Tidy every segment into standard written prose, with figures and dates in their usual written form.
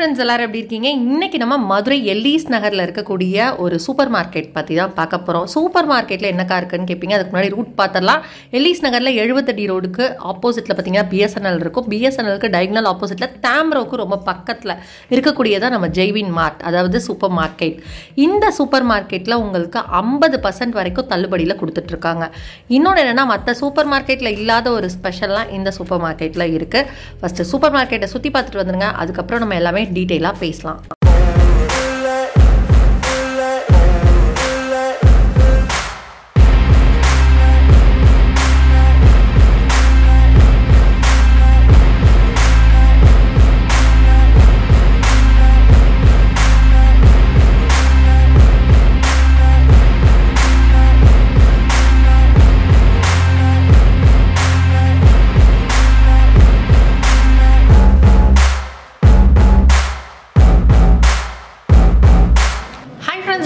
Friends எல்லாரும் எப்படி இருக்கீங்க? இன்னைக்கு நம்ம மதுரை எல்லீஸ் நகரில் இருக்கக்கூடிய ஒரு சூப்பர் மார்க்கெட் பற்றி தான் பார்க்க போகிறோம். சூப்பர் மார்க்கெட்டில் என்னக்கா இருக்குன்னு கேட்பீங்க. அதுக்கு முன்னாடி ரூட் பார்த்துடலாம். எல்லீஸ் நகரில் 70 அடி ரோடுக்கு ஆப்போசிட்டில் பார்த்தீங்கன்னா பிஎஸ்என்எல் இருக்கும். பிஎஸ்என்எல்க்கு டைகனல் ஆப்போசிட்டில் தாம்ரோவுக்கு ரொம்ப பக்கத்தில் இருக்கக்கூடியதான் நம்ம ஜெய்வின் மார்ட், அதாவது சூப்பர் மார்க்கெட். இந்த சூப்பர் மார்க்கெட்டில் உங்களுக்கு 50% வரைக்கும் தள்ளுபடியில் கொடுத்துட்ருக்காங்க. இன்னொன்று என்னென்னா, மற்ற சூப்பர் மார்க்கெட்டில் இல்லாத ஒரு ஸ்பெஷல்லாம் இந்த சூப்பர் மார்க்கெட்டில் இருக்குது. ஃபஸ்ட்டு சூப்பர் மார்க்கெட்டை சுற்றி பார்த்துட்டு வந்துருங்க. அதுக்கப்புறம் நம்ம எல்லாமே டீட்டெயிலாக பேசலாம்.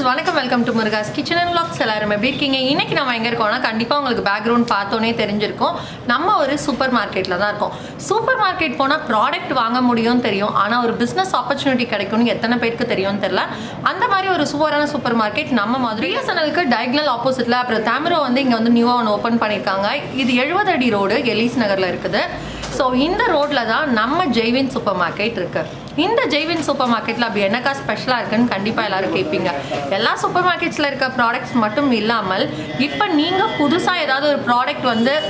வணக்கம், welcome to Muruga's kitchen and vlogs. எல்லாரும் எப்படி இருக்கீங்க? இன்னைக்கு நம்ம எங்கே இருக்கோம்னா, கண்டிப்பாக உங்களுக்கு பேக்ரவுண்ட் பார்த்தோன்னே தெரிஞ்சிருக்கும். நம்ம ஒரு சூப்பர் மார்க்கெட்டில் தான் இருக்கோம். சூப்பர் மார்க்கெட் போனால் ப்ராடக்ட் வாங்க முடியும்னு தெரியும், ஆனால் ஒரு பிஸ்னஸ் ஆப்பர்ச்சுனிட்டி கிடைக்கும்னு எத்தனை பேருக்கு தெரியும்னு தெரியல. அந்த மாதிரி ஒரு சூப்பரான சூப்பர் மார்க்கெட் நம்ம மாதிரி பிஎஸ்என்எல்க்கு டைகனல் ஆப்போசிட்டில், அப்புறம் தாம்ரோ இங்கே நியூவாக ஒன்று ஓப்பன் பண்ணியிருக்காங்க. இது 70 அடி ரோடு எல்லீஸ் நகரில் இருக்குது. ஸோ இந்த ரோட்டில் தான் நம்ம ஜெய்வின் சூப்பர் மார்க்கெட் இருக்குது. இந்த ஜெய்வின் சூப்பர் மார்க்கெட்டில் அப்படி என்னக்கா ஸ்பெஷலாக இருக்குன்னு கண்டிப்பாக எல்லோரும் கேட்பீங்க. எல்லா சூப்பர் மார்க்கெட்ஸில் இருக்க ப்ராடக்ட்ஸ் மட்டும் இல்லாமல், இப்போ நீங்கள் புதுசாக ஏதாவது ஒரு ப்ராடக்ட்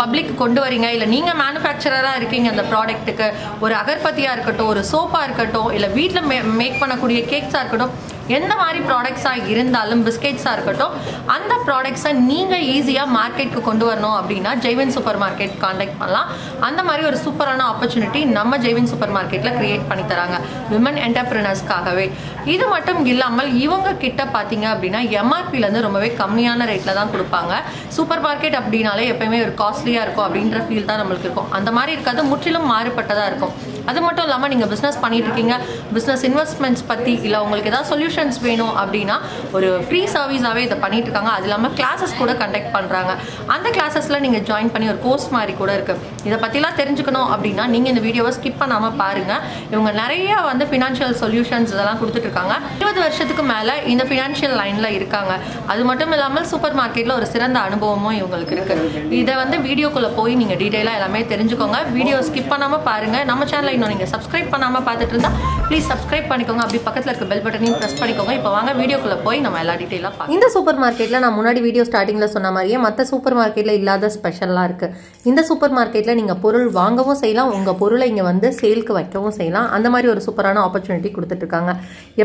பப்ளிக் கொண்டு வரீங்க, இல்லை நீங்கள் மேனுஃபேக்சரராக இருக்கீங்க, அந்த ப்ராடக்ட்டுக்கு ஒரு அகர்பத்தியாக இருக்கட்டும், ஒரு சோப்பாக இருக்கட்டும், இல்லை வீட்டில் மேக் பண்ணக்கூடிய கேக்ஸாக இருக்கட்டும், எந்த மாதிரி ப்ராடக்ட்ஸாக இருந்தாலும், பிஸ்கெட்ஸாக இருக்கட்டும், அந்த ப்ராடக்ட்ஸை நீங்கள் ஈஸியாக மார்க்கெட்டுக்கு கொண்டு வரணும் அப்படின்னா ஜெய்வின் சூப்பர் மார்க்கெட் காண்டாக்ட் பண்ணலாம். அந்த மாதிரி ஒரு சூப்பரான ஆப்பர்ச்சுனிட்டி நம்ம ஜெய்வின் சூப்பர் மார்க்கெட்டில் கிரியேட் பண்ணி தராங்க விமன் என்டர்பிரினர்ஸ்க்காகவே. இது மட்டும் இல்லாமல் இவங்க கிட்ட பார்த்தீங்க அப்படின்னா எம்ஆர்பிலேருந்து ரொம்பவே கம்மியான ரேட்டில் தான் கொடுப்பாங்க. சூப்பர் மார்க்கெட் அப்படின்னாலே எப்பயுமே ஒரு காஸ்ட்லியாக இருக்கும் அப்படின்ற ஃபீல் தான் நம்மளுக்கு இருக்கும். அந்த மாதிரி இருக்காது, முற்றிலும் மாறுபட்டதாக இருக்கும். அது மட்டும் இல்லாமல் நீங்கள் பிஸ்னஸ் பண்ணிட்டு இருக்கீங்க, பிஸ்னஸ் இன்வெஸ்ட்மெண்ட்ஸ் பற்றி, இல்லை உங்களுக்கு ஏதாவது சொல்யூஷன்ஸ் வேணும் அப்படின்னா ஒரு ஃப்ரீ சர்வீஸாகவே இதை பண்ணிட்டு இருக்காங்க. அது இல்லாமல் கிளாஸஸ் கூட கண்டக்ட் பண்ணுறாங்க. அந்த கிளாஸஸில் நீங்கள் ஜாயின் பண்ணி ஒரு கோர்ஸ் மாதிரி கூட இருக்குது. இதை பற்றிலாம் தெரிஞ்சுக்கணும் அப்படின்னா நீங்கள் இந்த வீடியோவை ஸ்கிப் பண்ணாமல் பாருங்கள். இவங்க நிறைய ஃபினான்ஷியல் சொல்யூஷன்ஸ் இதெல்லாம் கொடுத்துட்ருக்காங்க. 20 வருஷத்துக்கு மேலே இந்த ஃபினான்ஷியல் லைனில் இருக்காங்க. அது மட்டும் இல்லாமல் சூப்பர் மார்க்கெட்டில் ஒரு சிறந்த அனுபவமும் இவங்களுக்கு இருக்குது. இதை வீடியோக்குள்ளே போய் நீங்கள் டீட்டெயிலாக எல்லாமே தெரிஞ்சுக்கோங்க. வீடியோ ஸ்கிப் பண்ணாமல் பாருங்கள். நம்ம சேனலை இன்னும் நீங்கள் சப்ஸ்கிரைப் பண்ணாமல் பார்த்துட்டு இருந்தால் ப்ளீஸ் சப்ஸ்கிரைப் பண்ணிக்கோங்க. அப்படி பக்கத்தில் இருக்க பெல் பட்டனையும் ப்ரெஸ் பண்ணிக்கோங்க. இப்போ வாங்க வீடியோக்குள்ளே போய் நம்ம எல்லா டீட்டெயிலாக பார்க்கலாம். இந்த சூப்பர் மார்க்கெட்டில் நான் முன்னாடி வீடியோ ஸ்டார்டிங்கில் சொன்ன மாதிரியே மற்ற சூப்பர் மார்க்கெட்டில் இல்லாத ஸ்பெஷலாக இருக்குது. இந்த சூப்பர் மார்க்கெட்டில் நீங்கள் பொருள் வாங்கவும் செய்யலாம், உங்கள் பொருளை இங்கே சேலுக்கு வைக்கவும் செய்யலாம். அந்த மாதிரி ஒரு சூப்பரான ஆப்பர்ச்சுனிட்டி கொடுத்துட்ருக்காங்க.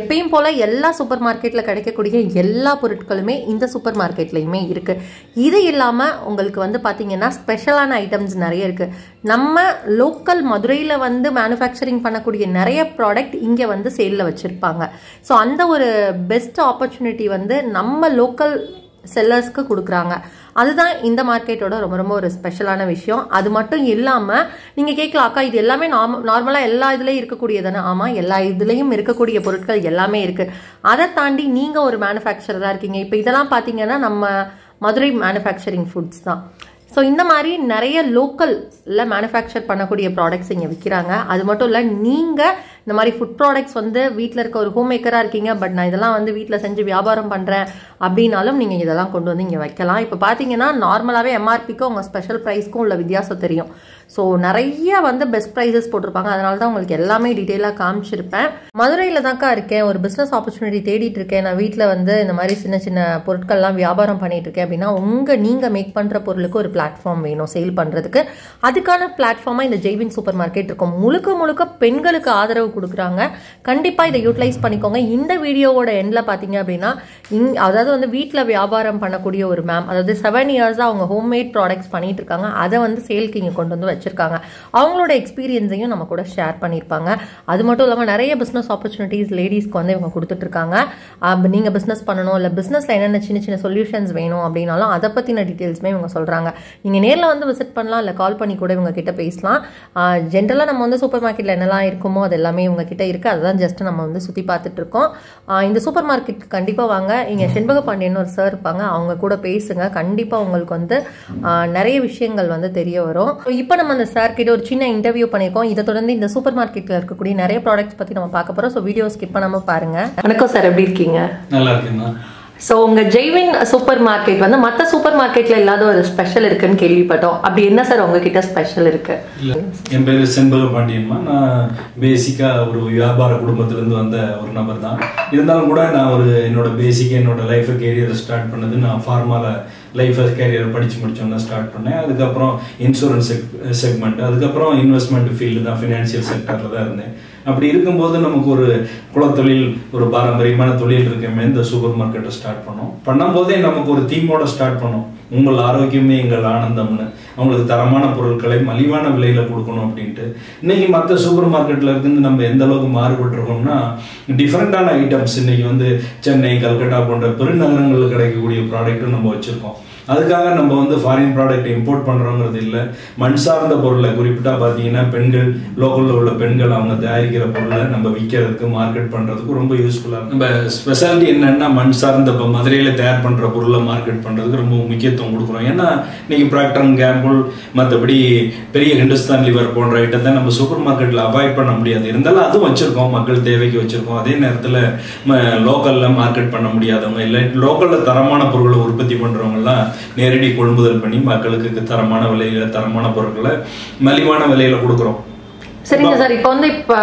எப்பயும் போல் எல்லா சூப்பர் மார்க்கெட்டில் கிடைக்கக்கூடிய எல்லா பொருட்களுமே இந்த சூப்பர் மார்க்கெட்லையுமே இருக்குது. இது இல்லாமல் உங்களுக்கு பார்த்தீங்கன்னா ஸ்பெஷலான ஐட்டம்ஸ் நிறைய இருக்குது. நம்ம லோக்கல் மதுரையில் மேனுஃபேக்சரிங் பண்ணக்கூடிய நிறைய ப்ராடக்ட் இங்கே சேலில் வச்சுருப்பாங்க. ஸோ அந்த ஒரு பெஸ்ட் ஆப்பர்ச்சுனிட்டி நம்ம லோக்கல் செல்லர்ஸ்க்கு கொடுக்குறாங்க. அதுதான் இந்த மார்க்கெட்டோட ரொம்ப ரொம்ப ஒரு ஸ்பெஷலான விஷயம். அது மட்டும் இல்லாமல் நீங்கள் கேட்கலாம், அக்கா இது எல்லாமே நார்மலாக எல்லா இதுலேயும் இருக்கக்கூடியதானே? ஆமாம், எல்லா இதுலேயும் இருக்கக்கூடிய பொருட்கள் எல்லாமே இருக்குது. அதை தாண்டி நீங்கள் ஒரு மேனுஃபேக்சரராக இருக்கீங்க. இப்போ இதெல்லாம் பார்த்தீங்கன்னா நம்ம மதுரை மேனுஃபேக்சரிங் ஃபுட்ஸ் தான். ஸோ இந்த மாதிரி நிறைய லோக்கலில் மேனுஃபேக்சர் பண்ணக்கூடிய ப்ராடக்ட்ஸ் இங்கே விற்கிறாங்க. அது மட்டும் இல்லை, நீங்கள் இந்த மாதிரி ஃபுட் ப்ராடக்ட்ஸ் வீட்டில் இருக்க ஒரு ஹோம் மேக்கராக இருக்கீங்க, பட் நான் இதெல்லாம் வீட்டில் செஞ்சு வியாபாரம் பண்ணுறேன் அப்படின்னாலும் நீங்கள் இதெல்லாம் கொண்டு இங்கே வைக்கலாம். இப்போ பார்த்தீங்கன்னா நார்மலாகவே எம்ஆர்பிக்கும் உங்கள் ஸ்பெஷல் ப்ரைஸ்க்கும் உள்ள வித்தியாசம் தெரியும். ஸோ நிறைய பெஸ்ட் ப்ரைஸஸ் போட்டிருப்பாங்க. அதனால தான் உங்களுக்கு எல்லாமே டீட்டெயிலாக காமிச்சிருப்பேன். மதுரையில் தான்க்கா இருக்கேன், ஒரு பிஸ்னஸ் ஆப்பர்ச்சுனிட்டி தேடிட்டு இருக்கேன், நான் வீட்டில் இந்த மாதிரி சின்ன சின்ன பொருட்கள்லாம் வியாபாரம் பண்ணிட்டு இருக்கேன் அப்படின்னா நீங்கள் மேக் பண்ணுற பொருளுக்கு ஒரு பிளாட்ஃபார்ம் வேணும் சேல் பண்ணுறதுக்கு. அதுக்கான பிளாட்ஃபார்மாக இந்த ஜெய்வின் சூப்பர் மார்க்கெட் இருக்கும். முழுக்க பெண்களுக்கு ஆதரவு கொடுக்குறாங்க. கண்டிப்பாக இதை யூட்டிலைஸ் பண்ணிக்கோங்க. இந்த வீடியோவோட எண்டில் பார்த்தீங்க அப்படின்னா அதாவது வீட்டில் வியாபாரம் பண்ணக்கூடிய ஒரு மேம், அதாவது 7 இயர்ஸாக அவங்க ஹோம்மேட் ப்ராடக்ட்ஸ் பண்ணிட்டு இருக்காங்க. அதை சேல்க்கு இங்கே கொண்டு வச்சிருக்காங்க. அவங்களோட எக்ஸ்பீரியன்ஸையும் நம்ம கூட ஷேர் பண்ணியிருப்பாங்க. அது மட்டும் இல்லாமல் நிறைய பிஸ்னஸ் ஆப்பர்ச்சுனிட்டிஸ் லேடிஸ்க்கு இவங்க கொடுத்துட்ருக்காங்க. நீங்கள் பிஸ்னஸ் பண்ணணும், இல்லை பிஸ்னஸில் என்னென்ன சின்ன சின்ன சொல்யூஷன்ஸ் வேணும் அப்படின்னாலும் அதை பற்றின டீட்டெயில்ஸுமே இவங்க சொல்கிறாங்க. நீங்கள் நேரில் விசிட் பண்ணலாம், இல்லை கால் பண்ணி கூட இவங்க கிட்ட பேசலாம். ஜென்ரலாக நம்ம சூப்பர் மார்க்கெட்டில் என்னெல்லாம் இருக்குமோ அது எல்லாமே எல்லாமே உங்ககிட்ட இருக்குது. அதுதான் ஜஸ்ட் நம்ம வந்து சுற்றி பார்த்துட்டு இருக்கோம். இந்த சூப்பர் மார்க்கெட் கண்டிப்பாக வாங்க. இங்கே செண்பக பாண்டியன் ஒரு சார் இருப்பாங்க, அவங்க கூட பேசுங்க. கண்டிப்பாக உங்களுக்கு வந்து நிறைய விஷயங்கள் வந்து தெரிய வரும். இப்போ நம்ம அந்த சார் கிட்ட ஒரு சின்ன இன்டர்வியூ பண்ணியிருக்கோம். இதை தொடர்ந்து இந்த சூப்பர் மார்க்கெட்டில் இருக்கக்கூடிய நிறைய ப்ராடக்ட்ஸ் பற்றி நம்ம பார்க்க போகிறோம். ஸோ வீடியோ ஸ்கிப் பண்ணாமல் பாருங்கள். வணக்கம் சார், எப்படி இருக்கீங்க? நல்லா இருக்குண்ணா. ஸோ உங்கள் ஜெய்வின் சூப்பர் மார்க்கெட் வந்து மற்ற சூப்பர் மார்க்கெட்டில் இல்லாத ஒரு ஸ்பெஷல் இருக்குன்னு கேள்விப்பட்டோம். அப்படி என்ன சார் உங்ககிட்ட ஸ்பெஷல் இருக்கு? இல்லை, என் பேர் செண்பக பாண்டியன்மா. நான் பேசிக்காக ஒரு வியாபார குடும்பத்திலேருந்து வந்த ஒரு நபர் தான். இருந்தாலும் கூட நான் என்னோட பேசிக்காக என்னோட லைஃபை கேரியரை ஸ்டார்ட் பண்ணது நான் ஃபார்மாவில் லைஃபை கேரியர் படித்து முடிச்சோன்னா ஸ்டார்ட் பண்ணேன். அதுக்கப்புறம் இன்சூரன்ஸ் செக்மெண்ட், அதுக்கப்புறம் இன்வெஸ்ட்மெண்ட் ஃபீல்டு தான், ஃபினான்ஷியல் செக்டரில் தான் இருந்தேன். அப்படி இருக்கும்போது நமக்கு ஒரு குலத்தொழில், ஒரு பாரம்பரியமான தொழில் இருக்குமே, இந்த சூப்பர் மார்க்கெட்டை ஸ்டார்ட் பண்ணோம். பண்ணும்போதே நமக்கு ஒரு தீமோட ஸ்டார்ட் பண்ணோம், உங்கள் ஆரோக்கியமே எங்கள் ஆனந்தம்னு. அவங்களுக்கு தரமான பொருட்களை மலிவான விலையில் கொடுக்கணும் அப்படின்ட்டு. இன்னைக்கு மற்ற சூப்பர் மார்க்கெட்டில் இருந்து நம்ம எந்த அளவுக்கு மாறுபட்டிருக்கோம்னா, டிஃப்ரெண்டான ஐட்டம்ஸ் இன்னைக்கு வந்து சென்னை, கல்கட்டா போன்ற பெருநகரங்களில் கிடைக்கக்கூடிய ப்ராடக்ட்டும் நம்ம வச்சுருக்கோம். அதுக்காக நம்ம வந்து ஃபாரின் ப்ராடக்ட் இம்போர்ட் பண்ணுறோங்கிறது இல்லை. மண் சார்ந்த பொருளை குறிப்பிட்டா பார்த்தீங்கன்னா பெண்கள், லோக்கலில் உள்ள பெண்கள் அவங்க தயாரிக்கிற பொருளை நம்ம விற்கிறதுக்கு, மார்க்கெட் பண்ணுறதுக்கு ரொம்ப யூஸ்ஃபுல்லாக இருக்கும். நம்ம ஸ்பெஷாலிட்டி என்னென்னா, மண் சார்ந்த இப்போ மதுரையில் தயார் பண்ணுற பொருளை மார்க்கெட் பண்ணுறதுக்கு ரொம்ப முக்கியத்துவம் கொடுக்குறோம். ஏன்னா இன்றைக்கி ப்ராக்டர் அண்ட் கேம்பிள், மற்றபடி பெரிய ஹிந்துஸ்தான் லிவர் போன்ற ஐட்டத்தை நம்ம சூப்பர் மார்க்கெட்டில் அவாய்ட் பண்ண முடியாது. இருந்தாலும் அதுவும் வச்சுருக்கோம், மக்கள் தேவைக்கு வச்சுருக்கோம். அதே நேரத்தில் லோக்கலில் மார்க்கெட் பண்ண முடியாதவங்க, இல்லை லோக்கலில் தரமான பொருட்களை உற்பத்தி பண்ணுறவங்கலாம் நேரடி கொள்முதல் பண்ணி மக்களுக்கு தரமான விலையில, தரமான பொருட்களை மலிவான விலையில கொடுக்குறோம். சரிங்க சார், இப்போ வந்து இப்போ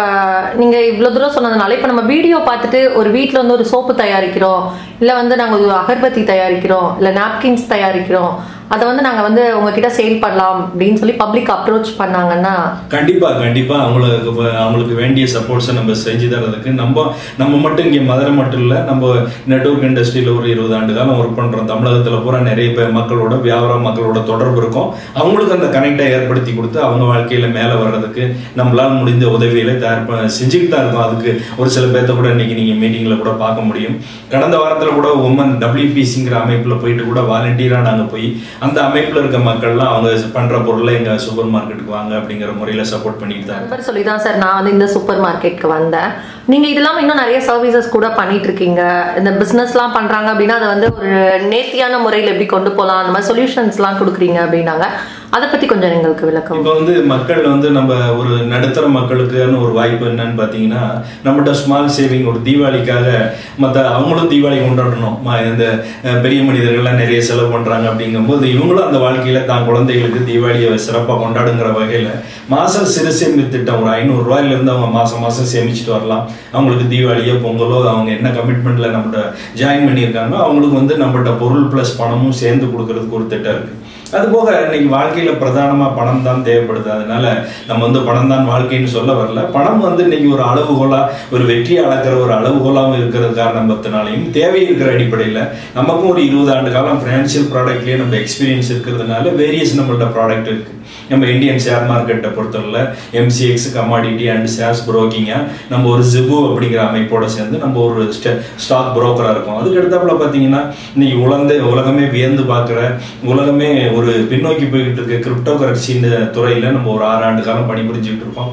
நீங்கள் இவ்வளோ தூரம் சொன்னதுனால இப்போ நம்ம வீடியோ பார்த்துட்டு ஒரு வீட்டில் வந்து ஒரு சோப்பு தயாரிக்கிறோம், இல்லை வந்து நாங்கள் ஒரு அகர்பத்தி தயாரிக்கிறோம், இல்லை நாப்கின்ஸ் தயாரிக்கிறோம், அதை வந்து நாங்கள் வந்து உங்ககிட்ட சேல் பண்ணலாம் அப்படின்னு சொல்லி பப்ளிக் அப்ரோச் பண்ணாங்கன்னா கண்டிப்பாக அவங்களுக்கு வேண்டிய சப்போர்ட்ஸை நம்ம செஞ்சு தரதுக்கு நம்ம மட்டும் இங்கே மதுரை மட்டும் இல்லை, நம்ம நெட்வொர்க் இண்டஸ்ட்ரியில் ஒரு 20 ஆண்டு காலம் ஒர்க் பண்ணுறோம். தமிழகத்தில் பூரா நிறைய பேர் மக்களோட, வியாபார மக்களோட தொடர்பு இருக்கும். அவங்களுக்கு அந்த கனெக்டை ஏற்படுத்தி கொடுத்து அவங்க வாழ்க்கையில் மேலே வர்றதுக்கு நம்மளால் முடிந்த உதவிகளை செஞ்சுக்கிட்டு தான் இருக்கோம். அதுக்கு ஒரு சில பேர்த்த கூட இன்னைக்கு நீங்கள் மீட்டிங்கில் கூட பார்க்க முடியும். கடந்த வாரத்தில் கூட உமன் WPCங்கிற அமைப்பில் போயிட்டு கூட வாலண்டியராக நாங்கள் போய் அந்த அமைப்பில் இருக்க மக்கள்லாம் அவங்க பண்ணுற பொருளை எங்கள் சூப்பர் மார்க்கெட்டுக்கு வாங்க அப்படிங்கிற முறையில் சப்போர்ட் பண்ணிட்டு தான். நம்பர் சொல்லி தான் சார் நான் வந்து இந்த சூப்பர் மார்க்கெட்டுக்கு வந்தேன். நீங்கள் இதெல்லாம் இன்னும் நிறைய சர்வீசஸ் கூட பண்ணிட்டு இருக்கீங்க. இந்த பிஸ்னஸ்லாம் பண்ணுறாங்க அப்படின்னா அதை வந்து ஒரு நேர்த்தியான முறையில் எப்படி கொண்டு போகலாம், அந்த மாதிரி சொல்யூஷன்ஸ்லாம் கொடுக்குறீங்க அப்படின்னாங்க. அதை பற்றி கொஞ்சம் எங்களுக்கு விளக்கம். இப்போ வந்து மக்கள் வந்து நம்ம ஒரு நடுத்தர மக்களுக்கான ஒரு வாய்ப்பு என்னன்னு பார்த்தீங்கன்னா, நம்மகிட்ட ஸ்மால் சேவிங், ஒரு தீபாவளிக்காக அவங்களும் தீபாவளி கொண்டாடணும். இந்த பெரிய மனிதர்கள்லாம் நிறைய செலவு பண்ணுறாங்க. அப்படிங்கும்போது இவங்களும் அந்த வாழ்க்கையில் தான் குழந்தைகளுக்கு தீபாவளியை சிறப்பாக கொண்டாடுங்கிற வகையில் மாதம் சிறு சேமி திட்டம் ஒரு 500 ரூபாயிலேருந்து அவங்க மாதம் சேமிச்சுட்டு வரலாம். அவங்களுக்கு தீபாவளியோ பொங்கலோ அவங்க என்ன கமிட்மெண்ட்டில் நம்மகிட்ட ஜாயின் பண்ணியிருக்காங்களோ அவங்களுக்கு வந்து நம்மகிட்ட பொருள் ப்ளஸ் பணமும் சேர்ந்து கொடுக்கறதுக்கு ஒரு திட்டம் இருக்குது. அதுபோக இன்னைக்கு வாழ்க்கையில் பிரதானமாக பணம் தான் தேவைப்படுது. அதனால நம்ம வந்து பணம் தான் வாழ்க்கைன்னு சொல்ல வரல. பணம் வந்து இன்னைக்கு ஒரு அளவுகோலாக, ஒரு வெற்றியை அளக்கிற ஒரு அளவுகோலாகவும் இருக்கிறது காரணத்தினாலையும் தேவை இருக்கிற அடிப்படையில் நமக்கும் ஒரு 20 ஆண்டு காலம் ஃபினான்ஷியல் ப்ராடக்ட்லேயே நம்ம எக்ஸ்பீரியன்ஸ் இருக்கிறதுனால வேரியஸ் நம்மள்ட்ட ப்ராடக்ட் இருக்குது. நம்ம இந்தியன் ஷேர் மார்க்கெட்டை பொறுத்தவரை MCX கமாடிட்டி அண்ட் ஷேர்ஸ் புரோக்கிங்காக நம்ம ஒரு ஜிபு அப்படிங்கிற அமைப்போட சேர்ந்து நம்ம ஒரு ஸ்டாக் புரோக்கராக இருக்கும். அதுக்கு அடுத்தாப்புல பார்த்தீங்கன்னா இன்னைக்கு உலகமே வியந்து பார்க்குற, உலகமே ஒரு பின்னோக்கி போய்கிட்டு இருக்க கிரிப்டோ கரன்சின்ற துறையில் நம்ம ஒரு 6 ஆண்டு காலம் பணிபுரிஞ்சுக்கிட்டு இருக்கோம்.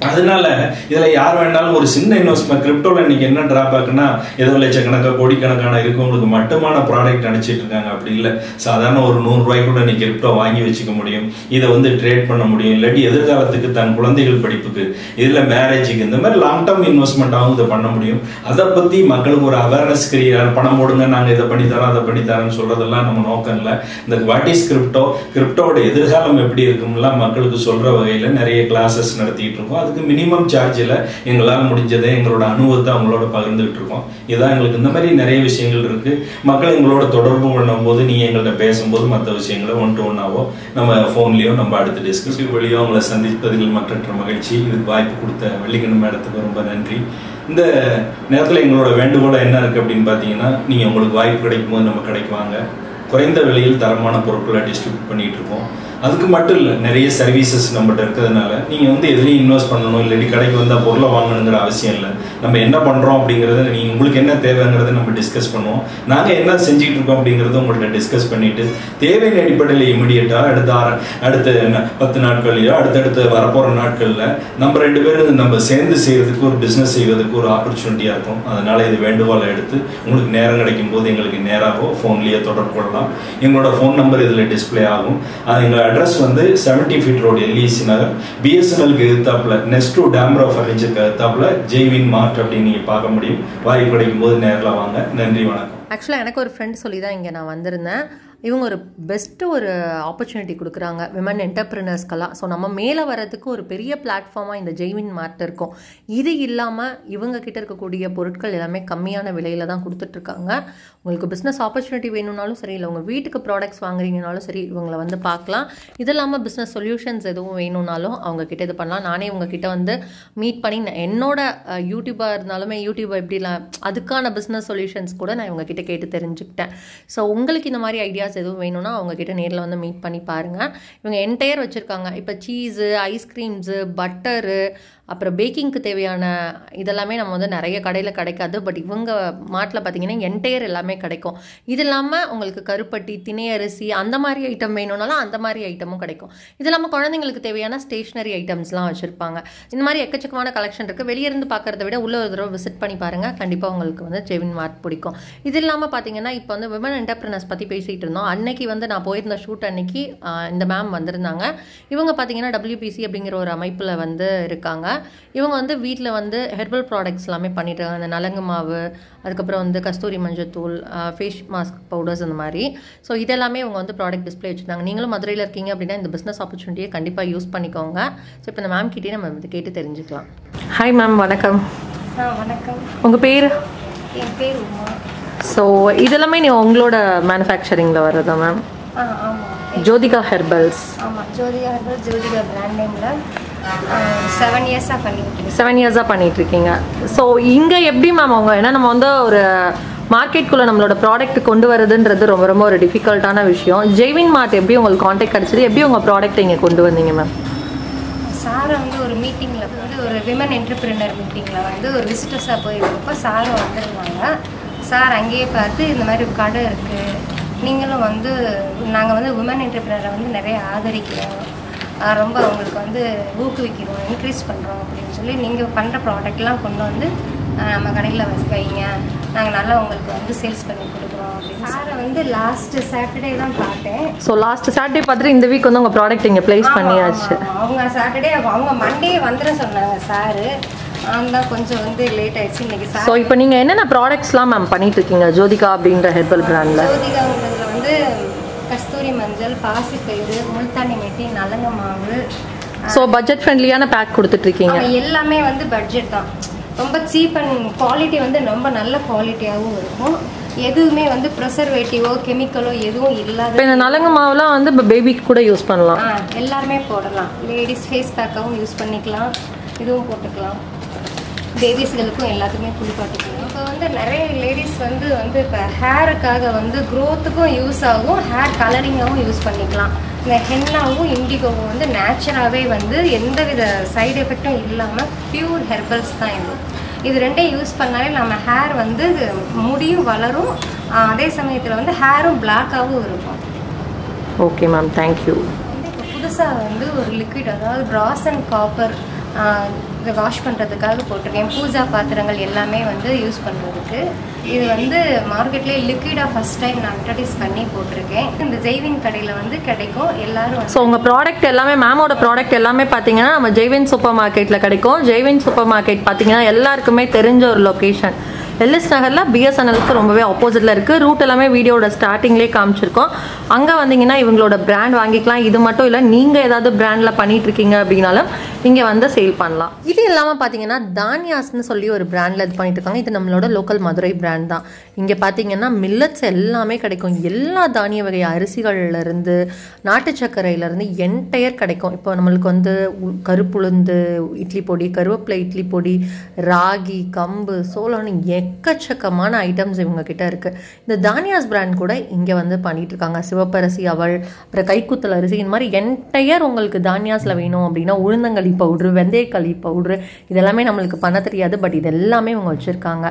அதனால இதில் யார் வேணாலும் ஒரு சின்ன இன்வெஸ்ட்மெண்ட், கிரிப்டோவில் இன்னைக்கு என்ன டிராபேக்னா ஏதோ லட்சக்கணக்காக கோடிக்கணக்கான இருக்கவங்களுக்கு மட்டுமான ப்ராடக்ட் அனுப்பிச்சிட்டு இருக்காங்க. அப்படி இல்லை, சாதாரண ஒரு 100 ரூபாய் கூட இன்னைக்கு கிரிப்டோ வாங்கி வச்சுக்க முடியும், இதை வந்து ட்ரேட் பண்ண முடியும். இல்லாட்டி எதிர்காலத்துக்கு தன் குழந்தைகள் படிப்புக்கு, இதில் மேரேஜுக்கு, இந்த மாதிரி லாங் டேர்ம் இன்வெஸ்ட்மெண்ட்டாகவும் இதை பண்ண முடியும். அதை பற்றி மக்களுக்கு ஒரு அவேர்னஸ் கிரியேட், பணம் போடுங்க நாங்கள் இதை பண்ணித்தரோம் அதை பண்ணித்தரோன்னு சொல்கிறதெல்லாம் நம்ம நோக்கம் இல்லை. இந்த வாட் இஸ் கிரிப்டோவோட எதிர்காலம் எப்படி இருக்கும்லாம் மக்களுக்கு சொல்கிற வகையில் நிறைய கிளாஸஸ் நடத்திட்டு இருக்கோம். அதுக்கு மினிமம் சார்ஜில் எங்களால் முடிஞ்சதை எங்களோட அனுபவத்தை அவங்களோட பகிர்ந்துகிட்டு இருக்கோம். இதுதான் எங்களுக்கு இந்த மாதிரி நிறைய விஷயங்கள் இருக்குது. மக்கள் எங்களோட தொடர்பு பண்ணும்போது, நீங்கள் எங்கள்கிட்ட பேசும்போது மற்ற விஷயங்களை 1-to-1ஆவோ நம்ம ஃபோன்லேயோ நம்ம அடுத்த டிஸ்கஷன் வழியோ அவங்கள சந்திப்பதில் மற்ற மகிழ்ச்சி. இதுக்கு வாய்ப்பு கொடுத்த வள்ளிக்கண்ணு மேடத்துக்கு ரொம்ப நன்றி. இந்த நேரத்தில் எங்களோட வேண்டுகோளை என்ன இருக்குது அப்படின்னு பார்த்தீங்கன்னா, நீங்கள் உங்களுக்கு வாய்ப்பு கிடைக்கும் போது நம்ம கடைக்கு வாங்க, குறைந்த விலையில் தரமான பொருட்களை டிஸ்ட்ரிபியூட் பண்ணிட்டு இருக்கோம். அதுக்கு மட்டும் இல்லை, நிறைய சர்வீசஸ் நம்மகிட்ட இருக்கிறதுனால நீங்கள் வந்து எதுலையும் இன்வெஸ்ட் பண்ணணும், இல்லாட்டி கடைக்கு வந்தால் பொருளை வாங்கணுங்கிற அவசியம் இல்லை. நம்ம என்ன பண்ணுறோம் அப்படிங்கிறத நீங்கள் உங்களுக்கு என்ன தேவைங்கிறத நம்ம டிஸ்கஸ் பண்ணுவோம். நாங்கள் என்ன செஞ்சுட்டு இருக்கோம் அப்படிங்கிறத உங்கள்கிட்ட டிஸ்கஸ் பண்ணிவிட்டு தேவையின் அடிப்படையில் இமீடியட்டாக அடுத்த 10 நாட்கள்லையோ அடுத்தடுத்து வரப்போகிற நாட்களில் நம்ம 2 பேரும் நம்ம சேர்ந்து செய்கிறதுக்கு ஒரு பிஸ்னஸ் செய்வதற்கு ஒரு ஆப்பர்ச்சுனிட்டியாக இருக்கும். அதனால் இது வேண்டுகோளை எடுத்து உங்களுக்கு நேரம் கிடைக்கும் போது எங்களுக்கு நேராகவோ ஃபோன்லேயே தொடர்பு கொள்ளலாம். எங்களோட ஃபோன் நம்பர் இதில் டிஸ்பிளே ஆகும். அது எங்கள் அட்ரஸ் வந்து 70 ஃபீட் ரோடு, எல்இசி நகர், பிஎஸ்என்எல்க்கு எதிர்த்தாப்புல, நெக்ஸ்ட் டு டேம்ரா ஃபர்னிச்சருக்கு எதிர்த்தாப்புல ஜெய்வின் மார்ட் அப்படின்னு நீங்கள் பார்க்க முடியும். வாய்ப்பு கிடைக்கும் போது நேரில் வாங்க. நன்றி, வணக்கம். ஆக்சுவலாக எனக்கு ஒரு ஃப்ரெண்ட் சொல்லி தான் இங்கே நான் வந்திருந்தேன். இவங்க ஒரு பெஸ்ட்டு ஒரு ஆப்பர்ச்சுனிட்டி கொடுக்குறாங்க விமன் என்டர்பிரினர்ஸ்க்கெல்லாம். ஸோ நம்ம மேலே வரதுக்கு ஒரு பெரிய பிளாட்ஃபார்மாக இந்த ஜெய்வின் மார்ட் இருக்கும். இது இல்லாமல் இவங்க கிட்ட இருக்கக்கூடிய பொருட்கள் எல்லாமே கம்மியான விலையில தான் கொடுத்துட்ருக்காங்க. உங்களுக்கு பிஸ்னஸ் ஆப்பர்ச்சுனிட்டி வேணும்னாலும் சரி, இல்லை உங்கள் வீட்டுக்கு ப்ராடக்ட்ஸ் வாங்குறீங்கனாலும் சரி, இவங்களை வந்து பார்க்கலாம். இது இல்லாமல் பிஸ்னஸ் சொல்யூஷன்ஸ் எதுவும் வேணும்னாலும் அவங்க கிட்ட இது பண்ணலாம். நானே உங்ககிட்ட வந்து மீட் பண்ணி என்னோட யூடியூபாக இருந்தாலுமே யூடியூப் எப்படிலாம் அதுக்கான பிஸ்னஸ் சொல்யூஷன்ஸ் கூட நான் இவங்க கிட்ட கேட்டு தெரிஞ்சுக்கிட்டேன். ஸோ உங்களுக்கு இந்த மாதிரி ஐடியாஸ் எதுவும் வேணும்னா அவங்கக்கிட்ட நேரில் வந்து மீட் பண்ணி பாருங்கள். இவங்க என்டையர் வச்சுருக்காங்க. இப்போ சீஸு, ஐஸ்கிரீம்ஸு, பட்டரு, அப்புறம் பேக்கிங்க்கு தேவையான இதெல்லாமே நம்ம வந்து நிறைய கடையில் கிடைக்காது. பட் இவங்க மார்ட்டில் பார்த்தீங்கன்னா என்டையர் எல்லாமே கிடைக்கும். இது இல்லாமல் உங்களுக்கு கருப்பட்டி, திணை அரிசி அந்த மாதிரி ஐட்டம் வேணும்னாலும் அந்த மாதிரி ஐட்டமும் கிடைக்கும். இது இல்லாமல் குழந்தைங்களுக்கு தேவையான ஸ்டேஷ்னரி ஐட்டம்ஸ்லாம் வச்சுருப்பாங்க. இந்த மாதிரி எக்கச்சக்கமான கலெக்ஷன் இருக்குது. வெளியிருந்து பார்க்குறத விட உள்ள ஒரு தடவை விசிட் பண்ணி பாருங்கள். கண்டிப்பாக உங்களுக்கு வந்து ஜெய்வின் மார்ட் பிடிக்கும். இது இல்லாமல் பார்த்தீங்கன்னா இப்போ வந்து விமன் என்டர்பிரினர்ஸ் பற்றி பேசிகிட்டு இருந்தோம். அன்னைக்கு வந்து நான் போயிருந்த ஷூட் அன்னைக்கு இந்த மேம் வந்திருந்தாங்க. இவங்க பார்த்தீங்கன்னா WPC அப்படிங்கிற ஒரு அமைப்பில் வந்து இருக்காங்க. இவங்க வந்து வீட்டில் வந்து ஹெர்பல் ப்ராடக்ட்ஸ் எல்லாமே பண்ணிட்டுருக்காங்க. அந்த நலங்கு மாவு, அதுக்கப்புறம் வந்து கஸ்தூரி மஞ்சத்தூள், ஃபேஸ் மாஸ்க் பவுடர்ஸ் அந்த மாதிரி. ஸோ இதெல்லாமே இவங்க வந்து ப்ராடக்ட் டிஸ்பிளே வச்சுருந்தாங்க. நீங்களும் மதுரையில் இருக்கீங்க அப்படின்னா இந்த பிஸ்னஸ் ஆப்பர்ச்சுனிட்டியை கண்டிப்பாக யூஸ் பண்ணிக்கோங்க. ஸோ இப்போ இந்த மேம் கிட்டே நம்ம வந்து கேட்டு தெரிஞ்சுக்கலாம். ஹாய் மேம், வணக்கம். வணக்கம். உங்கள் பேர்? என் பேர் உமா. ஸோ இதெல்லாமே நீ உங்களோட மேனுஃபேக்சரிங்கில் வர்றதா மேம்? ஆமாம். ஜோதிகா ஹெர்பல்ஸ். ஆமாம், ஜோதிகா ஹெர்பல், ஜோதிகா பிராண்ட் நேமில் 7 இயர்ஸாக பண்ணிட்டு 7 இயர்ஸாக பண்ணிகிட்ருக்கீங்க. ஸோ இங்கே எப்படி மேம் அவங்க, ஏன்னா நம்ம வந்து ஒரு மார்க்கெட்டுக்குள்ளே நம்மளோட ப்ராடக்ட் கொண்டு வரதுன்றது ரொம்ப ரொம்ப ஒரு டிஃபிகல்ட்டான விஷயம். ஜெய்வின் மார்ட் எப்படி உங்களுக்கு காண்டாக்ட் கிடச்சிது? எப்படி உங்கள் ப்ராடக்ட் இங்கே கொண்டு வந்தீங்க மேம்? சாரை வந்து ஒரு மீட்டிங்கில் வந்து ஒரு விமன் என்டர்பிரினர் மீட்டிங்கில் வந்து ஒரு விசிட்டர்ஸாக போயிருக்கப்போ சார் வந்துருந்தாங்க. சார் அங்கேயே பார்த்து இந்த மாதிரி ஒரு கடை இருக்குது, நீங்களும் வந்து நாங்கள் வந்து விமன் என்டர்பிரினரை வந்து நிறைய ஆதரிக்கிறோம், ரொம்ப அவங்களுக்கு வந்து ஊக்குவிக்கிறோம், இன்க்ரீஸ் பண்ணுறோம் அப்படின்னு சொல்லி நீங்கள் பண்ணுற ப்ராடக்ட்லாம் கொண்டு வந்து நம்ம கடையில் வைங்க, நாங்கள் நல்லா உங்களுக்கு வந்து சேல்ஸ் பண்ணி கொடுக்குறோம் அப்படின்னு. சாரை வந்து லாஸ்ட்டு சாட்டர்டே தான் பார்த்தேன். ஸோ லாஸ்ட் சாட்டர்டே பார்த்துட்டு இந்த வீக் வந்து உங்கள் ப்ராடக்ட் இங்கே ப்ளேஸ் பண்ணியாச்சு. அவங்க சாட்டர்டே அவங்க மண்டே வந்துட சொன்னாங்க சாரு. தான் கொஞ்சம் வந்து லேட் ஆயிடுச்சு இன்னைக்கு சார். ஸோ இப்போ நீங்கள் என்னென்ன ப்ராடக்ட்ஸ்லாம் மேம் பண்ணிட்டு இருக்கீங்க ஜோதிகா அப்படின்ற ஹெர்பல் பிராண்டில்? ஜோதிகாங்கிறதுல வந்து கஸ்தூரி மஞ்சள், பாசிப்பயிறு, முல்தானி மெட்டி, நலங்கு மாவு. ஸோ பட்ஜெட் ஃப்ரெண்ட்லியான பேக் கொடுத்துட்ருக்கீங்க. எல்லாமே வந்து பட்ஜெட் தான். ரொம்ப சீப் அண்ட் குவாலிட்டி வந்து ரொம்ப நல்ல குவாலிட்டியாகவும் இருக்கும். எதுவுமே வந்து ப்ரிசர்வேட்டிவோ கெமிக்கலோ எதுவும் இல்லாத. இப்போ இந்த நலங்கு மாவுலாம் வந்து இப்போ பேபிக்கு கூட யூஸ் பண்ணலாம். எல்லாருமே போடலாம். லேடிஸ் ஃபேஸ் பேக்காகவும் யூஸ் பண்ணிக்கலாம், இதுவும் போட்டுக்கலாம். பேபிஸ்களுக்கும் எல்லாத்துக்குமே குளிப்பாட்டிக்கலாம். இப்போ வந்து நிறைய லேடிஸ் வந்து இப்போ ஹேருக்காக வந்து க்ரோத்துக்கும் யூஸ் ஆகும், ஹேர் கலரிங்காகவும் யூஸ் பண்ணிக்கலாம். இந்த ஹென்னாவும் இண்டிகோவும் வந்து நேச்சுராகவே வந்து எந்தவித சைடு எஃபெக்டும் இல்லாமல் பியூர் ஹெர்பல்ஸ் தான் இது ரெண்டையும் யூஸ் பண்ணாலே நம்ம ஹேர் வந்து முடியும் வளரும், அதே சமயத்தில் வந்து ஹேரும் பிளாக்காகவும் இருக்கும். Okay ma'am, thank you. இப்போ புதுசாக வந்து ஒரு லிக்விட், அதாவது பிராஸ் அண்ட் காப்பர் இதை வாஷ் பண்ணுறதுக்காக போட்டிருக்கேன். பூஜா பாத்திரங்கள் எல்லாமே வந்து யூஸ் பண்ணுறதுக்கு. இது வந்து மார்க்கெட்லேயே லிக்விடாக ஃபஸ்ட் டைம் நான் இன்ட்ரடியூஸ் பண்ணி போட்டிருக்கேன். இந்த ஜெய்வின் கடையில் வந்து கிடைக்கும். எல்லாரும் ஸோ உங்கள் ப்ராடக்ட் எல்லாமே, மேமோட ப்ராடக்ட் எல்லாமே பார்த்தீங்கன்னா நம்ம ஜெய்வின் சூப்பர் மார்க்கெட்டில் கிடைக்கும். ஜெய்வின் சூப்பர் மார்க்கெட் பார்த்தீங்கன்னா எல்லாருக்குமே தெரிஞ்ச ஒரு லொக்கேஷன். எல்எஸ் நகரில் பிஎஸ்என்எலுக்கு ரொம்பவே ஆப்போசிட்டில் இருக்குது. ரூட் எல்லாமே வீடியோட ஸ்டார்டிங்லேயே காமிச்சிருக்கோம். அங்கே வந்தீங்கன்னா இவங்களோட பிராண்ட் வாங்கிக்கலாம். இது மட்டும் இல்லை, நீங்கள் ஏதாவது பிராண்டில் பண்ணிகிட்டு இருக்கீங்க அப்படின்னாலும் இங்கே வந்து சேல் பண்ணலாம். இது இல்லாமல் பார்த்தீங்கன்னா தானியாஸ்ன்னு சொல்லி ஒரு பிராண்டில் இது பண்ணிட்டு இருக்காங்க. இது நம்மளோட லோக்கல் மதுரை பிராண்ட் தான். இங்கே பார்த்தீங்கன்னா மில்லட்ஸ் எல்லாமே கிடைக்கும். எல்லா தானிய வகை அரிசிகள்லேருந்து நாட்டு சர்க்கரையிலேருந்து என்டையர் கிடைக்கும். இப்போ நம்மளுக்கு வந்து கருப்புளுந்து இட்லி பொடி, கருவேப்பிலை இட்லி பொடி, ராகி, கம்பு, சோளம், எக்கச்சக்கமான ஐட்டம்ஸ் இவங்க கிட்ட இருக்குது. இந்த தானியாஸ் பிராண்ட் கூட இங்கே வந்து பண்ணிட்டு இருக்காங்க. சிவப்பரிசி அவள், அப்புறம் கைக்குத்தல் அரிசி, இந்த மாதிரி என்டையர் உங்களுக்கு தானியாஸில் வேணும் அப்படின்னா உளுந்தங்களி பவுட்ரு, வெந்தயக்களி பவுட்ரு, இதெல்லாமே நம்மளுக்கு பண்ண தெரியாது. பட் இது எல்லாமே இவங்க வச்சுருக்காங்க.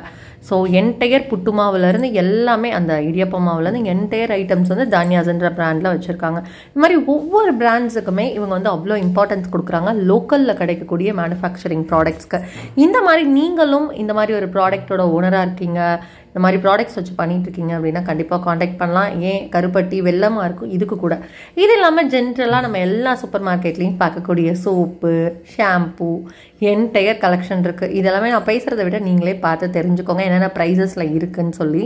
ஸோ என்டையர் புட்டு மாவுலேருந்து எல்லாமே, அந்த இடியப்ப மாவுலேருந்து என்டையர் ஐட்டம்ஸ் வந்து தானியாஸ்ன்ற பிராண்டில் வச்சுருக்காங்க. இந்த மாதிரி ஒவ்வொரு பிராண்ட்ஸுக்குமே இவங்க வந்து அவ்வளோ இம்பார்ட்டன்ஸ் கொடுக்குறாங்க லோக்கலில் கிடைக்கக்கூடிய மேனுஃபேக்சரிங் ப்ராடக்ட்ஸ்க்கு. இந்த மாதிரி நீங்களும் இந்த மாதிரி ஒரு ப்ராடக்டோட ஓனராக இருக்கீங்க, இந்த மாதிரி ப்ராடக்ட்ஸ் வச்சு பண்ணிட்டு இருக்கீங்க அப்படின்னா கண்டிப்பாக காண்டாக்ட் பண்ணலாம். ஏன் கருப்பட்டி வெள்ளமாக இருக்கும் இதுக்கு கூட. இது இல்லாமல் ஜென்ரலாக நம்ம எல்லா சூப்பர் மார்க்கெட்லேயும் பார்க்கக்கூடிய சோப்பு, ஷாம்பூ, என்டையர் கலெக்ஷன் இருக்குது. இதெல்லாமே நான் பேசுகிறத விட நீங்களே பார்த்து தெரிஞ்சுக்கோங்க என்னென்ன ப்ரைஸஸில் இருக்குன்னு சொல்லி.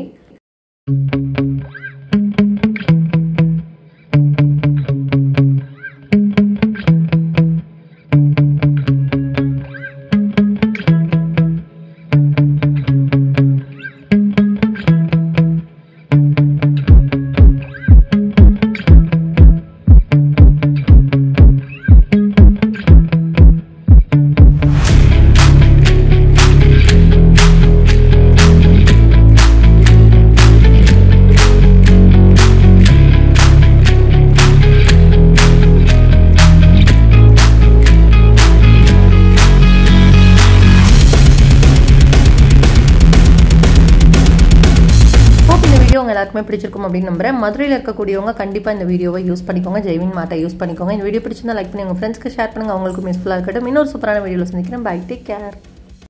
எல்லாருக்குமே பிடிச்சிருக்கும் அப்படின்னு நம்புறேன். மதுரையில் இருக்கக்கூடியவங்க கண்டிப்பாக இந்த வீடியோவை யூஸ் பண்ணிக்கோங்க. ஜெய்வின் மார்ட்டை யூஸ் பண்ணிக்கோங்க. இந்த வீடியோ பிடிச்சிருந்தா லைக் பண்ணி உங்கள் ஃப்ரெண்ட்ஸ்க்கு ஷேர் பண்ணுங்க. அவங்களுக்கும் யூஸ்ஃபுல்லாக இருக்கட்டும். இன்னொரு சூப்பரான வீடியோவில் சந்திக்கிறேன். Bye, take care.